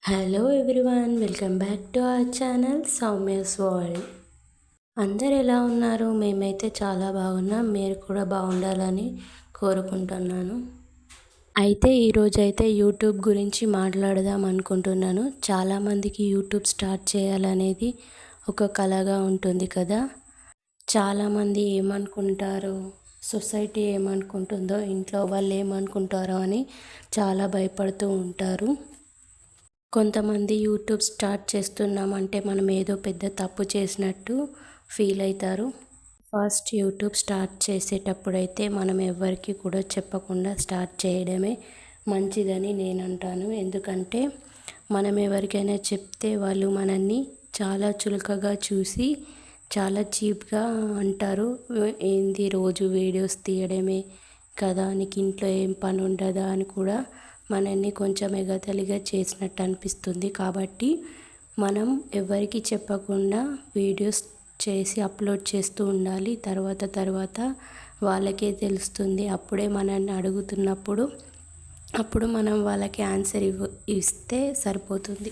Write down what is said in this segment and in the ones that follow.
Hello everyone, welcome back to our channel Soumya's world. అందరు ఎలా ఉన్నారు? మేమైతే చాలా బాగున్నాం. మీరు కూడా బాగుండాలని కోరుకుంటున్నాను. అయితే ఈరోజైతే యూట్యూబ్ గురించి మాట్లాడదాం అనుకుంటున్నాను. చాలామందికి యూట్యూబ్ స్టార్ట్ చేయాలనేది ఒక కలగా ఉంటుంది కదా. చాలామంది ఏమనుకుంటారో, సొసైటీ ఏమనుకుంటుందో, ఇంట్లో వాళ్ళు ఏమనుకుంటారో అని చాలా భయపడుతూ ఉంటారు. కొంతమంది యూట్యూబ్ స్టార్ట్ చేస్తున్నామంటే మనం ఏదో పెద్ద తప్పు చేసినట్టు ఫీల్ అవుతారు. ఫస్ట్ యూట్యూబ్ స్టార్ట్ చేసేటప్పుడైతే మనం ఎవరికి కూడా చెప్పకుండా స్టార్ట్ చేయడమే మంచిదని నేను అంటాను. ఎందుకంటే మనం ఎవరికైనా చెప్తే వాళ్ళు మనల్ని చాలా చులకగా చూసి చాలా చీప్గా అంటారు. ఏంది రోజు వీడియోస్ తీయడమే కదా, నీకు ఇంట్లో ఏం పని ఉండదా అని కూడా మనల్ని కొంచెం ఎగతాళిగా చేసినట్టు అనిపిస్తుంది. కాబట్టి మనం ఎవరికి చెప్పకుండా వీడియోస్ చేసి అప్లోడ్ చేస్తూ ఉండాలి. తర్వాత వాళ్ళకే తెలుస్తుంది. అప్పుడే మనల్ని అడుగుతున్నప్పుడు మనం వాళ్ళకి ఆన్సర్ ఇస్తే సరిపోతుంది.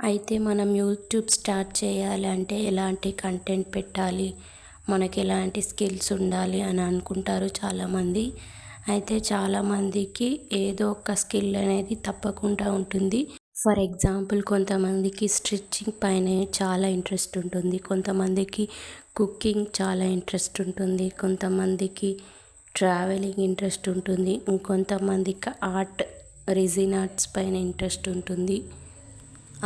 అయితే మనం యూట్యూబ్ స్టార్ట్ చేయాలి అంటే ఎలాంటి కంటెంట్ పెట్టాలి, మనకి ఎలాంటి స్కిల్స్ ఉండాలి అని అనుకుంటారు చాలామంది. అయితే చాలామందికి ఏదో ఒక స్కిల్ అనేది తప్పకుండా ఉంటుంది. ఫర్ ఎగ్జాంపుల్, కొంతమందికి స్టిచ్చింగ్ పైన చాలా ఇంట్రెస్ట్ ఉంటుంది, కొంతమందికి కుకింగ్ చాలా ఇంట్రెస్ట్ ఉంటుంది, కొంతమందికి ట్రావెలింగ్ ఇంట్రెస్ట్ ఉంటుంది, ఇంకొంతమందికి రెజిన్ ఆర్ట్స్ పైన ఇంట్రెస్ట్ ఉంటుంది.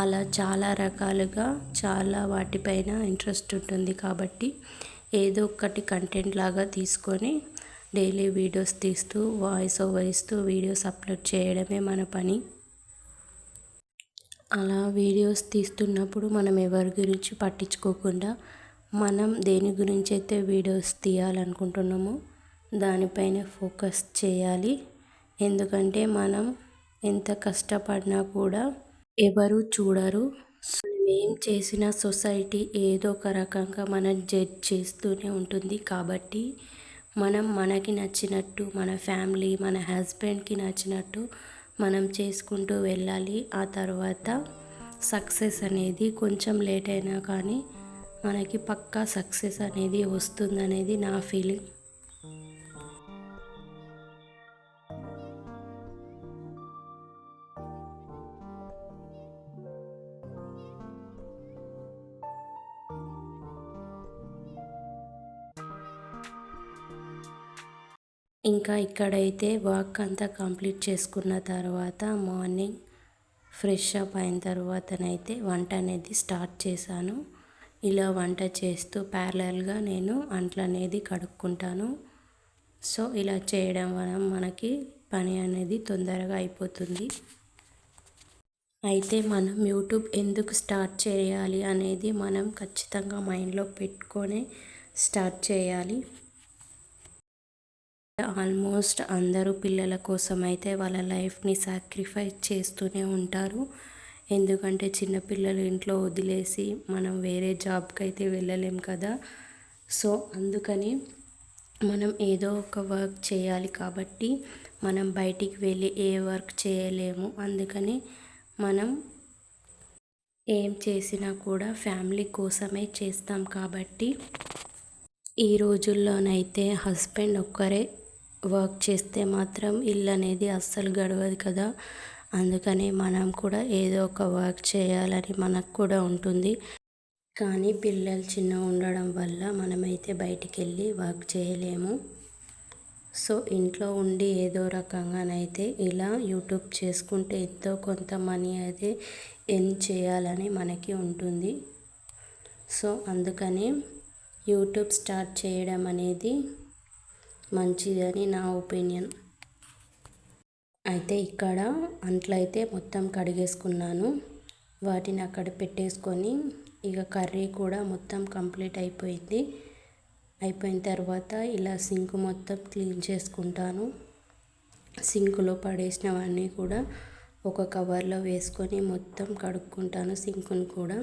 అలా చాలా రకాలుగా చాలా వాటిపైన ఇంట్రెస్ట్ ఉంటుంది. కాబట్టి ఏదో ఒకటి కంటెంట్ లాగా తీసుకొని డైలీ వీడియోస్ తీస్తూ వాయిస్ ఓవర్ ఇస్తూ వీడియోస్ అప్లోడ్ చేయడమే మన పని. అలా వీడియోస్ తీస్తున్నప్పుడు మనం ఎవరి గురించి పట్టించుకోకుండా మనం దేని గురించి అయితే వీడియోస్ తీయాలనుకుంటున్నామో దానిపైన ఫోకస్ చేయాలి. ఎందుకంటే మనం ఎంత కష్టపడినా కూడా ఎవరు చూడరు. ఏం చేసిన సొసైటీ ఏదో ఒక రకంగా మనం జడ్జ్ చేస్తూనే ఉంటుంది. కాబట్టి మనం మనకి నచ్చినట్టు, మన ఫ్యామిలీ, మన హస్బెండ్కి నచ్చినట్టు మనం చేసుకుంటూ వెళ్ళాలి. ఆ తర్వాత సక్సెస్ అనేది కొంచెం లేట్ అయినా కానీ మనకి పక్కా సక్సెస్ అనేది వస్తుందనేది నా ఫీలింగ్. ఇంకా ఇక్కడైతే వర్క్ అంతా కంప్లీట్ చేసుకున్న తర్వాత మార్నింగ్ ఫ్రెష్ అప్ అయిన తర్వాతనైతే వంట అనేది స్టార్ట్ చేశాను. ఇలా వంట చేస్తూ ప్యారలల్గా నేను అంట్లు అనేది కడుక్కుంటాను. సో ఇలా చేయడం వల్ల మనకి పని అనేది తొందరగా అయిపోతుంది. అయితే మనం యూట్యూబ్ ఎందుకు స్టార్ట్ చేయాలి అనేది మనం ఖచ్చితంగా మైండ్లో పెట్టుకొని స్టార్ట్ చేయాలి. ఆల్మోస్ట్ అందరూ పిల్లల కోసం అయితే వాళ్ళ లైఫ్ని సాక్రిఫైస్ చేస్తూనే ఉంటారు. ఎందుకంటే చిన్నపిల్లలు ఇంట్లో వదిలేసి మనం వేరే జాబ్కి అయితే వెళ్ళలేం కదా. సో అందుకని మనం ఏదో ఒక వర్క్ చేయాలి. కాబట్టి మనం బయటికి వెళ్ళి ఏ వర్క్ చేయలేము. అందుకని మనం ఏం చేసినా కూడా ఫ్యామిలీ కోసమే చేస్తాం. కాబట్టి ఈ రోజుల్లోనైతే హస్బెండ్ ఒక్కరే వర్క్ చేస్తే మాత్రం ఇల్లు అనేది అస్సలు గడవదు కదా. అందుకని మనం కూడా ఏదో ఒక వర్క్ చేయాలని మనకు కూడా ఉంటుంది. కానీ పిల్లలు చిన్న ఉండడం వల్ల మనమైతే బయటికి వెళ్ళి వర్క్ చేయలేము. సో ఇంట్లో ఉండి ఏదో రకంగానైతే ఇలా యూట్యూబ్ చేసుకుంటే ఎంతో కొంత మనీ అయితే ఎర్న్ చేయాలని మనకి ఉంటుంది. సో అందుకని యూట్యూబ్ స్టార్ట్ చేయడం అనేది మంచిదని నా ఒపీనియన్. అయితే ఇక్కడ అంట్లయితే మొత్తం కడిగేసుకున్నాను. వాటిని అక్కడ పెట్టేసుకొని ఇక కర్రీ కూడా మొత్తం కంప్లీట్ అయిపోయింది. అయిపోయిన తర్వాత ఇలా సింక్ మొత్తం క్లీన్ చేసుకుంటాను. సింకులో పడేసినవన్నీ కూడా ఒక కవర్లో వేసుకొని మొత్తం కడుక్కుంటాను సింకును కూడా.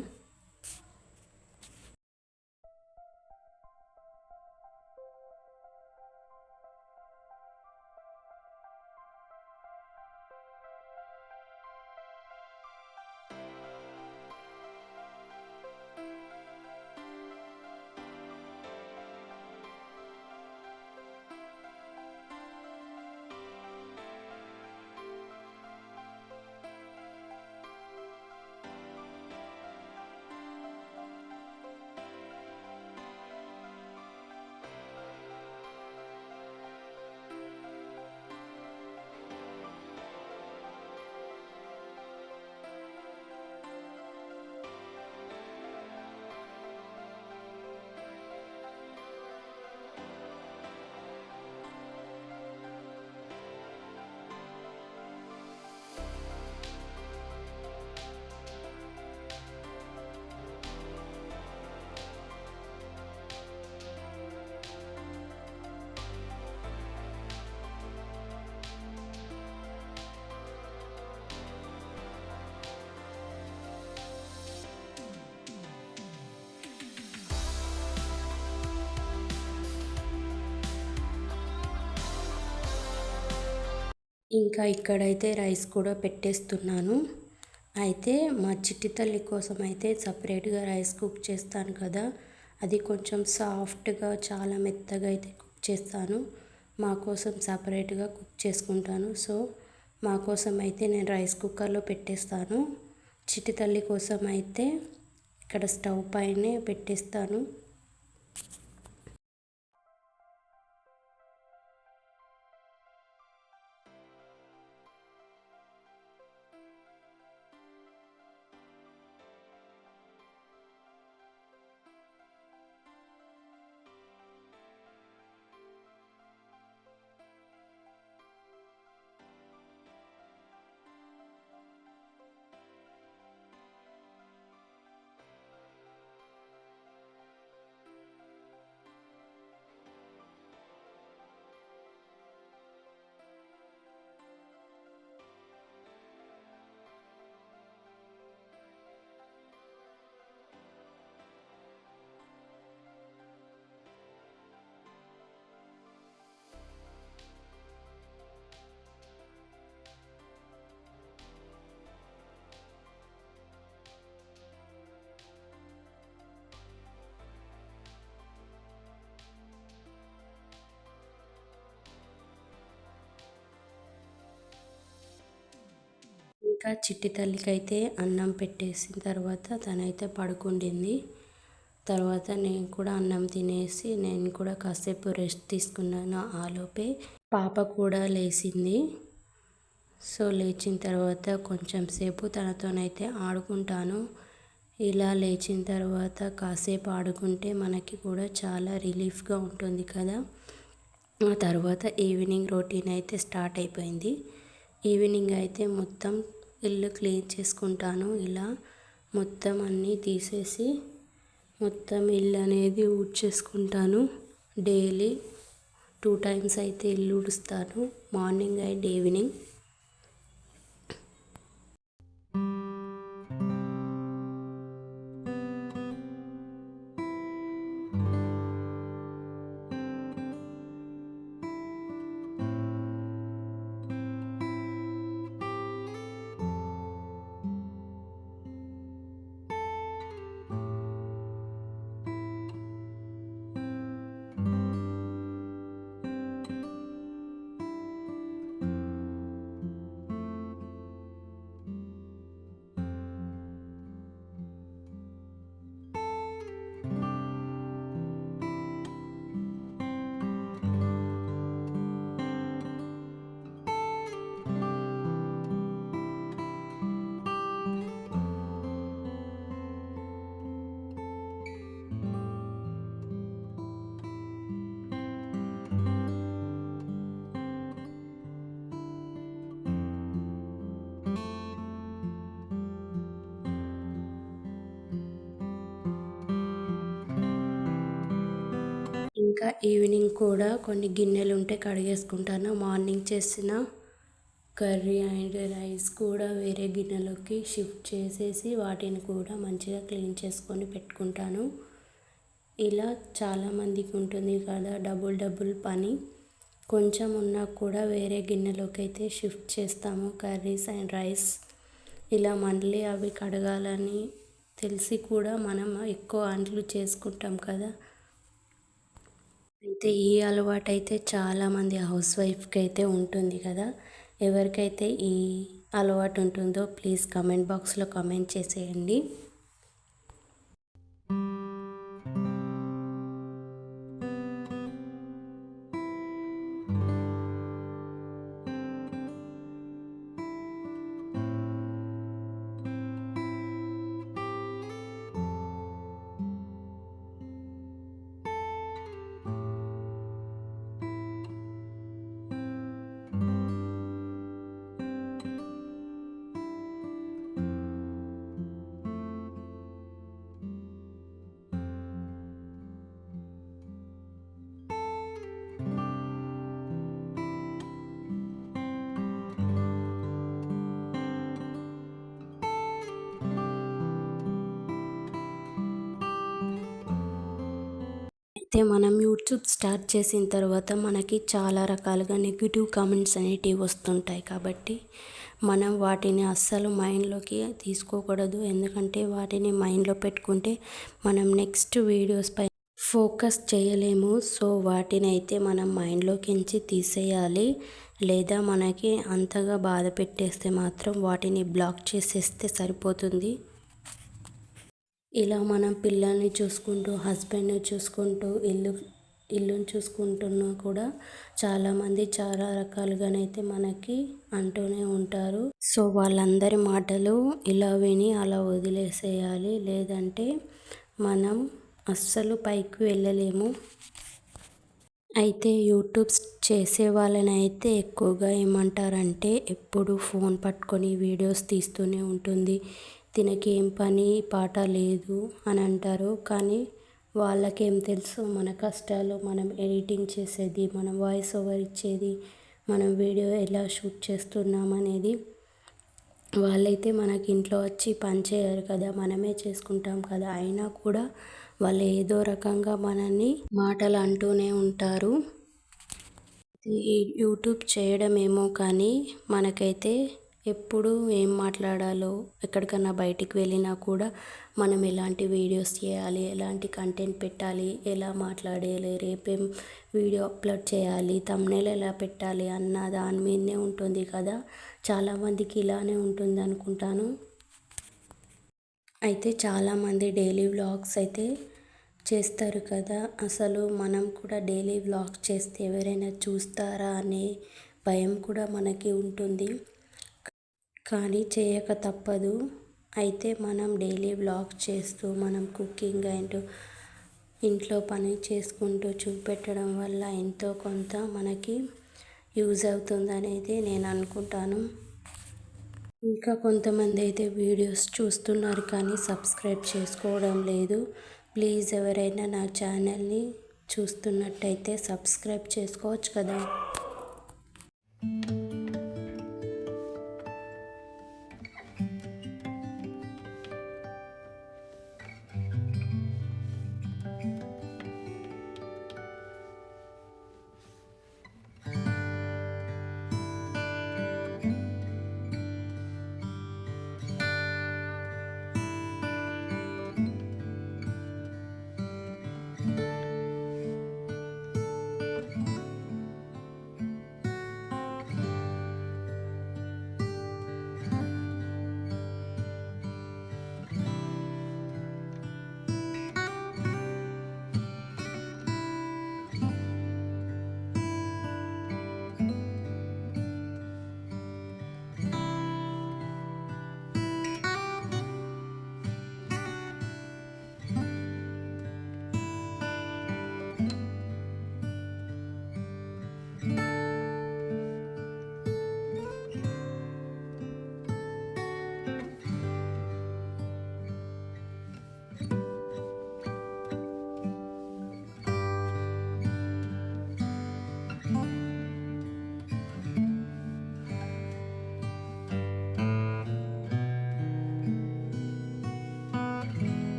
ఇంకా ఇక్కడైతే రైస్ కూడా పెట్టేస్తున్నాను. అయితే మా చిట్టి తల్లి కోసం అయితే సపరేట్గా రైస్ కుక్ చేస్తాను కదా, అది కొంచెం సాఫ్ట్గా చాలా మెత్తగా అయితే కుక్ చేస్తాను. మా కోసం సపరేట్గా కుక్ చేసుకుంటాను. సో మా కోసం అయితే నేను రైస్ కుక్కర్లో పెట్టేస్తాను. చిట్టి తల్లి కోసం అయితే ఇక్కడ స్టవ్ పైనే పెట్టేస్తాను. ఇంకా చిట్టి తల్లికి అయితే అన్నం పెట్టేసిన తర్వాత తనైతే పడుకుండింది. తర్వాత నేను కూడా అన్నం తినేసి నేను కూడా కాసేపు రెస్ట్ తీసుకున్నాను. ఆలోపే పాప కూడా లేచింది. సో లేచిన తర్వాత కొంచెం సేపు తనతోనైతే ఆడుకుంటాను. ఇలా లేచిన తర్వాత కాసేపు ఆడుకుంటే మనకి కూడా చాలా రిలీఫ్గా ఉంటుంది కదా. ఆ తర్వాత ఈవినింగ్ రొటీన్ అయితే స్టార్ట్ అయిపోయింది. ఈవినింగ్ అయితే మొత్తం ఇల్లు క్లీన్ చేసుకుంటాను. ఇలా మొత్తం అన్నీ తీసేసి మొత్తం ఇల్లు అనేది ఊడ్చేసుకుంటాను. డైలీ 2 టైమ్స్ అయితే ఇల్లు ఊడుస్తాను, మార్నింగ్ అండ్ ఈవినింగ్. ఇంకా ఈవినింగ్ కూడా కొన్ని గిన్నెలు ఉంటే కడిగేసుకుంటాను. మార్నింగ్ చేసిన కర్రీ అండ్ రైస్ కూడా వేరే గిన్నెలోకి షిఫ్ట్ చేసేసి వాటిని కూడా మంచిగా క్లీన్ చేసుకొని పెట్టుకుంటాను. ఇలా చాలామందికి ఉంటుంది కదా డబుల్ పని. కొంచెం ఉన్నా కూడా వేరే గిన్నెలోకి అయితే షిఫ్ట్ చేస్తాము కర్రీస్ అండ్ రైస్. ఇలా మళ్ళీ అవి కడగాలని తెలిసి కూడా మనం ఎక్కువ అంట్లు చేసుకుంటాం కదా. అయితే ఈ అలవాటు అయితే చాలామంది హౌస్ వైఫ్కి అయితే ఉంటుంది కదా. ఎవరికైతే ఈ అలవాటు ఉంటుందో ప్లీజ్ కామెంట్ బాక్స్లో కామెంట్ చేసేయండి. అయితే మనం యూట్యూబ్ స్టార్ట్ చేసిన తర్వాత మనకి చాలా రకాలుగా నెగిటివ్ కామెంట్స్ అనేటివి వస్తుంటాయి. కాబట్టి మనం వాటిని అస్సలు మైండ్లోకి తీసుకోకూడదు. ఎందుకంటే వాటిని మైండ్లో పెట్టుకుంటే మనం నెక్స్ట్ వీడియోస్ పై ఫోకస్ చేయలేము. సో వాటిని అయితే మనం మైండ్లోకించి తీసేయాలి. లేదా మనకి అంతగా బాధ పెట్టేస్తే మాత్రం వాటిని బ్లాక్ చేసేస్తే సరిపోతుంది. ఇలా మనం పిల్లల్ని చూసుకుంటూ, హస్బెండ్ని చూసుకుంటూ, ఇల్లుని చూసుకుంటున్నా కూడా చాలామంది చాలా రకాలుగానైతే మనకి అంటూనే ఉంటారు. సో వాళ్ళందరి మాటలు ఇలా విని అలా వదిలేసేయాలి. లేదంటే మనం అస్సలు పైకి వెళ్ళలేము. అయితే యూట్యూబ్స్ చేసే వాళ్ళని అయితే ఎక్కువగా ఏమంటారంటే ఎప్పుడు ఫోన్ పట్టుకొని వీడియోస్ తీస్తూనే ఉంటుంది, తినకేం పని పాట లేదు అని అంటారు. కానీ వాళ్ళకేం తెలుసు మన కష్టాలు, మనం ఎడిటింగ్ చేసేది, మనం వాయిస్ ఓవర్ ఇచ్చేది, మనం వీడియో ఎలా షూట్ చేస్తున్నాం అనేది. వాళ్ళైతే మనకి ఇంట్లో వచ్చి పని చేయరు కదా, మనమే చేసుకుంటాం కదా. అయినా కూడా వాళ్ళు ఏదో రకంగా మనల్ని మాటలు అంటూనే ఉంటారు. ఈ యూట్యూబ్ చేయడం ఏమో కానీ మనకైతే ఎప్పుడు ఏం మాట్లాడాలో, ఎక్కడికన్నా బయటికి వెళ్ళినా కూడా మనం ఎలాంటి వీడియోస్ చేయాలి, ఎలాంటి కంటెంట్ పెట్టాలి, ఎలా మాట్లాడాలి, రేపేం వీడియో అప్లోడ్ చేయాలి, థంబ్నెయిల్ ఎలా పెట్టాలి అన్న దాని మీదనే ఉంటుంది కదా. చాలామందికి ఇలానే ఉంటుంది అనుకుంటాను. అయితే చాలామంది డైలీ వ్లాగ్స్ అయితే చేస్తారు కదా. అసలు మనం కూడా డైలీ వ్లాగ్స్ చేస్తే ఎవరైనా చూస్తారా అనే భయం కూడా మనకి ఉంటుంది. కానీ చేయక తప్పదు. అయితే మనం డైలీ వ్లాగ్ చేస్తూ, మనం కుకింగ్ అండ్ ఇంట్లో పని చేసుకుంటూ చూపెట్టడం వల్ల ఎంతో కొంత మనకి యూజ్ అవుతుందనేది నేను అనుకుంటాను. ఇంకా కొంతమంది అయితే వీడియోస్ చూస్తున్నారు కానీ సబ్స్క్రైబ్ చేసుకోవడం లేదు. ప్లీజ్ ఎవరైనా నా ఛానల్ని చూస్తున్నట్టయితే సబ్స్క్రైబ్ చేసుకోవచ్చు కదా.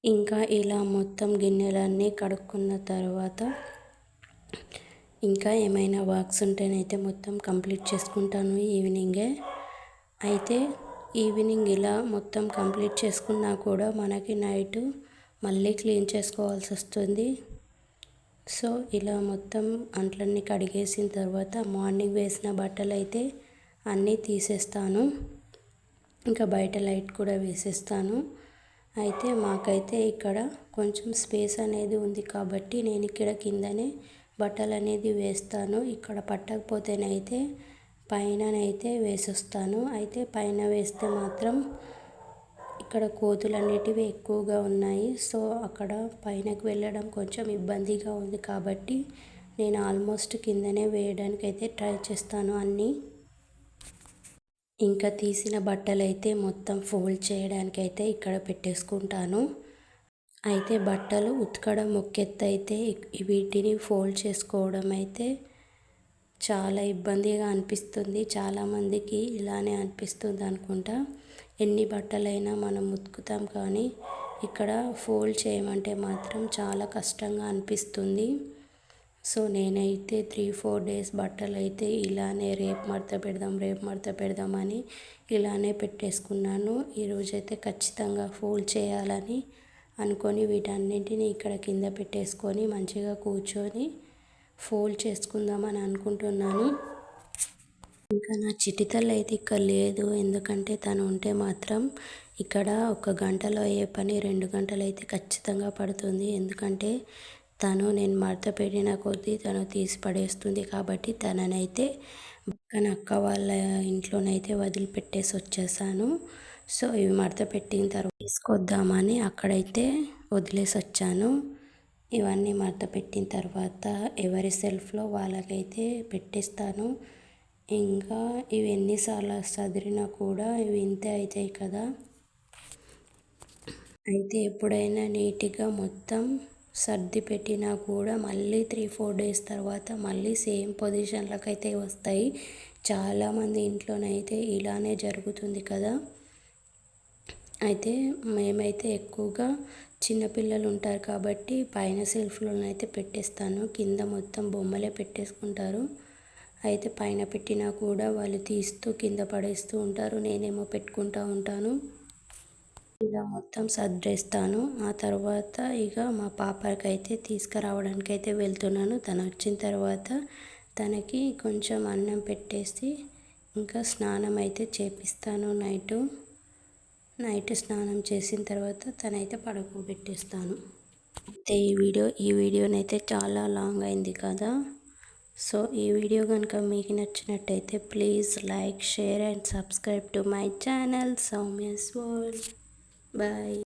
ఇంకా ఇలా మొత్తం గిన్నెలన్నీ కడుక్కున్న తర్వాత ఇంకా ఏమైనా వర్క్స్ ఉంటేనైతే మొత్తం కంప్లీట్ చేసుకుంటాను ఈవినింగే. అయితే ఈవినింగ్ ఇలా మొత్తం కంప్లీట్ చేసుకున్నా కూడా మనకి నైట్ మళ్ళీ క్లీన్ చేసుకోవాల్సి వస్తుంది. సో ఇలా మొత్తం అంట్లన్నీ కడిగేసిన తర్వాత మార్నింగ్ వేసిన బట్టలు అయితే అన్నీ తీసేస్తాను. ఇంకా బయట లైట్ కూడా వేసేస్తాను. అయితే మాకైతే ఇక్కడ కొంచెం స్పేస్ అనేది ఉంది కాబట్టి నేను ఇక్కడ కిందనే బట్టలు అనేది వేస్తాను. ఇక్కడ పట్టకపోతేనైతే పైననైతే వేసొస్తాను. అయితే పైన వేస్తే మాత్రం ఇక్కడ కోతులు అనేటివి ఎక్కువగా ఉన్నాయి. సో అక్కడ పైనకు వెళ్ళడం కొంచెం ఇబ్బందిగా ఉంది కాబట్టి నేను ఆల్మోస్ట్ కిందనే వేయడానికైతే ట్రై చేస్తాను అన్నీ. ఇంకా తీసిన బట్టలైతే మొత్తం ఫోల్డ్ చేయడానికైతే ఇక్కడ పెట్టేసుకుంటాను. అయితే బట్టలు ఉతకడం ఒక ఎత్తు అయితే వీటిని ఫోల్డ్ చేసుకోవడం అయితే చాలా ఇబ్బందిగా అనిపిస్తుంది. చాలామందికి ఇలానే అనిపిస్తుంది అనుకుంటా. ఎన్ని బట్టలైనా మనం ఉతుకుతాం కానీ ఇక్కడ ఫోల్డ్ చేయమంటే మాత్రం చాలా కష్టంగా అనిపిస్తుంది. సో నేనైతే 3-4 డేస్ బట్టలు అయితే ఇలానే రేపు మడత పెడదామని ఇలానే పెట్టేసుకున్నాను. ఈరోజైతే ఖచ్చితంగా ఫోల్డ్ చేయాలని అనుకొని వీటన్నింటినీ ఇక్కడ కింద పెట్టేసుకొని మంచిగా కూర్చొని ఫోల్డ్ చేసుకుందామని అనుకుంటున్నాను. ఇంకా నా చిటితల్లి అయితే ఇక్కడ లేదు. ఎందుకంటే తను ఉంటే మాత్రం ఇక్కడ 1 గంటలో అయ్యే పని 2 గంటలు అయితే ఖచ్చితంగా పడుతుంది. ఎందుకంటే తను నేను మడత పెట్టిన కొద్దీ తను తీసి పడేస్తుంది కాబట్టి తననైతే పక్కన అక్క వాళ్ళ ఇంట్లోనైతే వదిలిపెట్టేసి వచ్చేసాను. సో ఇవి మడత పెట్టిన తర్వాత తీసుకొద్దామని అక్కడైతే వదిలేసి వచ్చాను. ఇవన్నీ మడత పెట్టిన తర్వాత ఎవరి సెల్ఫ్లో వాళ్ళకైతే పెట్టేస్తాను. ఇంకా ఇవి ఎన్నిసార్లు సదిరినా కూడా ఇవి ఇంతే అవుతాయి కదా. అయితే ఎప్పుడైనా నీట్గా మొత్తం సర్ది పెట్టినా కూడా మళ్ళీ 3-4 డేస్ తర్వాత మళ్ళీ సేమ్ పొజిషన్లకు అయితే వస్తాయి. చాలామంది ఇంట్లోనైతే ఇలానే జరుగుతుంది కదా. అయితే మేమైతే ఎక్కువగా చిన్నపిల్లలు ఉంటారు కాబట్టి పైన సెల్ఫ్లోనైతే పెట్టేస్తాను. కింద మొత్తం బొమ్మలే పెట్టేసుకుంటారు. అయితే పైన పెట్టినా కూడా వాళ్ళు తీస్తూ కింద పడేస్తూ ఉంటారు. నేనేమో పెట్టుకుంటూ ఉంటాను. ఇలా మొత్తం సర్దేస్తాను. ఆ తర్వాత ఇక మా పాపకైతే తీసుకురావడానికి అయితే వెళ్తున్నాను. తను వచ్చిన తర్వాత తనకి కొంచెం అన్నం పెట్టేసి ఇంకా స్నానం అయితే చేపిస్తాను. నైట్ స్నానం చేసిన తర్వాత తనైతే పడుకోబెట్టేస్తాను. అయితే ఈ వీడియోనైతే చాలా లాంగ్ అయింది కదా. సో ఈ వీడియో కనుక మీకు నచ్చినట్టయితే please like, share and subscribe to my channel Soumya's world. Bye.